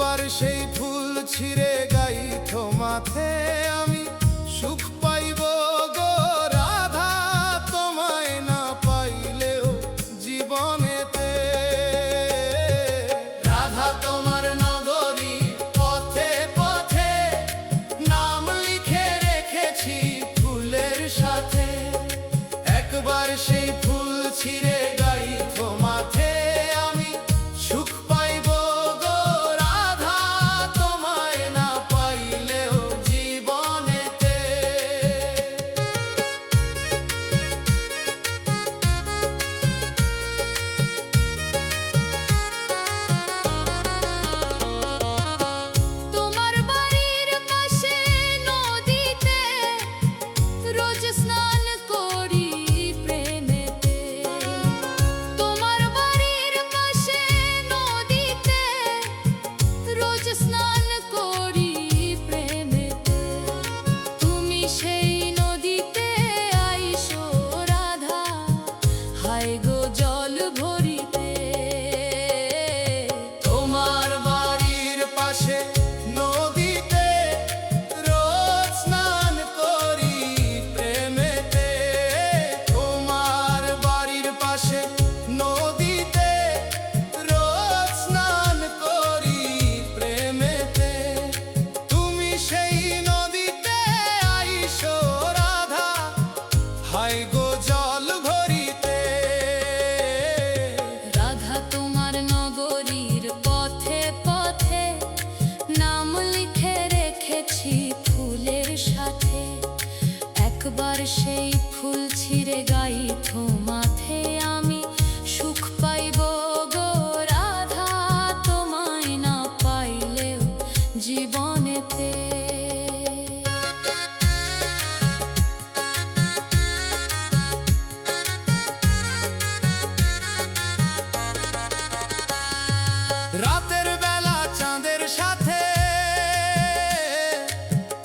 একবার সেই ফুল ছিঁড়ে গাইতো মাথে আমি সুখ পাইব গো রাধা, তোমায় না পাইলেও জীবনেতে। রাধা তোমার নগরী পথে পথে নাম লিখে রেখেছি ফুলের সাথে। একবার সেই ফুল ছিঁড়ে গাইতো মাথে আমি সুখ পাইব গো রাধা, তোমায় না পাইলেও জীবনেতে। তোমার বাড়ির পাশে নদীতে রোজ স্নান করি প্রেমেতে। তোমার বাড়ির পাশে নদীতে রোজ স্নান করি প্রেমেতে। তুমি সেই নদীতে আইসো রাধা, হায় গো জল ভরিতে। তোমার বাড়ির পাশে নদীতে রোজ স্নান করি প্রেমেতে। তোমার বাড়ির পাশে নদীতে রোজ স্নান করি প্রেমেতে। তুমি সেই নদীতে আইসো রাধা, হায় গো জল ভরিতে। রাধা তোমার নগরীর পথে পথে নাম লিখে রেখেছি ফুলের সাথে। একবার সেই ফুল ছিঁড়ে গাইতো মাথে আমি সুখ পাইব গো রাধা, তোমায় না পাইলেও জীবনেতে। রাতের বেলা চাঁদের সাথে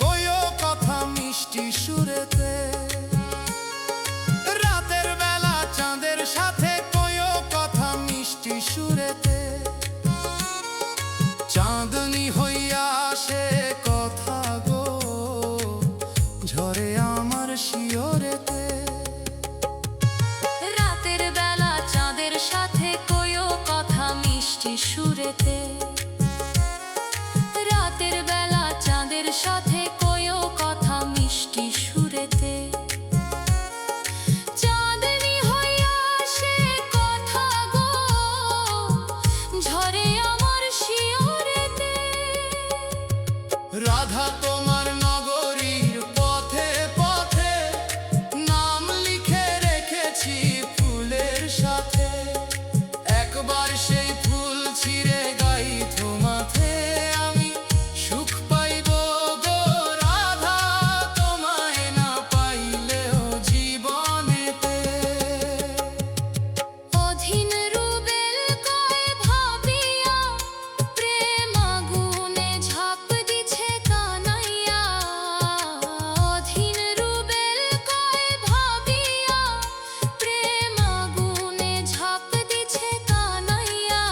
কইও কথা মিষ্টি সুরেতে। রাতের বেলা চাঁদের সাথে কইও কথা মিষ্টি সুরেতে। চাঁদনি হইয়া আসে কথা গো ঝরে আমার শিয়রেতে। রাতের বেলা চাঁদের সাথে কইও কথা মিষ্টি সুরেতে। রাতের বেলা চাঁদের সাথে কইও কথা মিষ্টি সুরেতে। চাঁদনি হইয়া আসে কথা গো ঝরে আমার শিয়রেতে। রাধা তোমার নগরীর পথে পথে নাম লিখে রেখেছি ফুলের সাথে। একবার সেই ফুল ছিঁড়ে গাইতো মাথে আমি সুখ পাইব গো রাধা, তোমায় না পাইলেও জীবনেতে। অধীন রুবেল কয় ভাবিয়া প্রেম আগুনে ঝাঁপ দিছে কানাইয়া। অধীন রুবেল কয় ভাবিয়া প্রেম আগুনে ঝাঁপ দিছে কানাইয়া।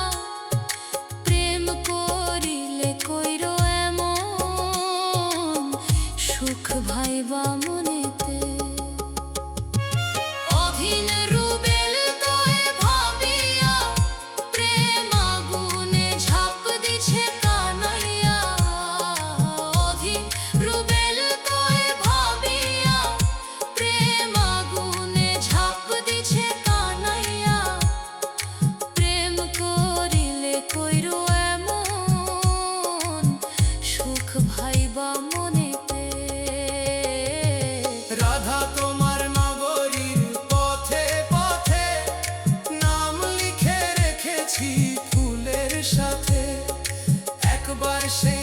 প্রেম করিলে কইরো এমন সুখ ভাইবা মনেতে। অধীন রুবেল কয় ভাবিয়া প্রেম আগুনে ঝাঁপ দিছে কানাইয়া। অধীন রুবেল কয় ভাবিয়া প্রেম আগুনে ঝাঁপ দিছে কানাইয়া। প্রেম করিলে কইরো এমন সুখ ভাইবা মনেতে। রাধা তোমার নগরীর পথে পথে নাম লিখে রেখেছি ফুলের সাথে। একবার সে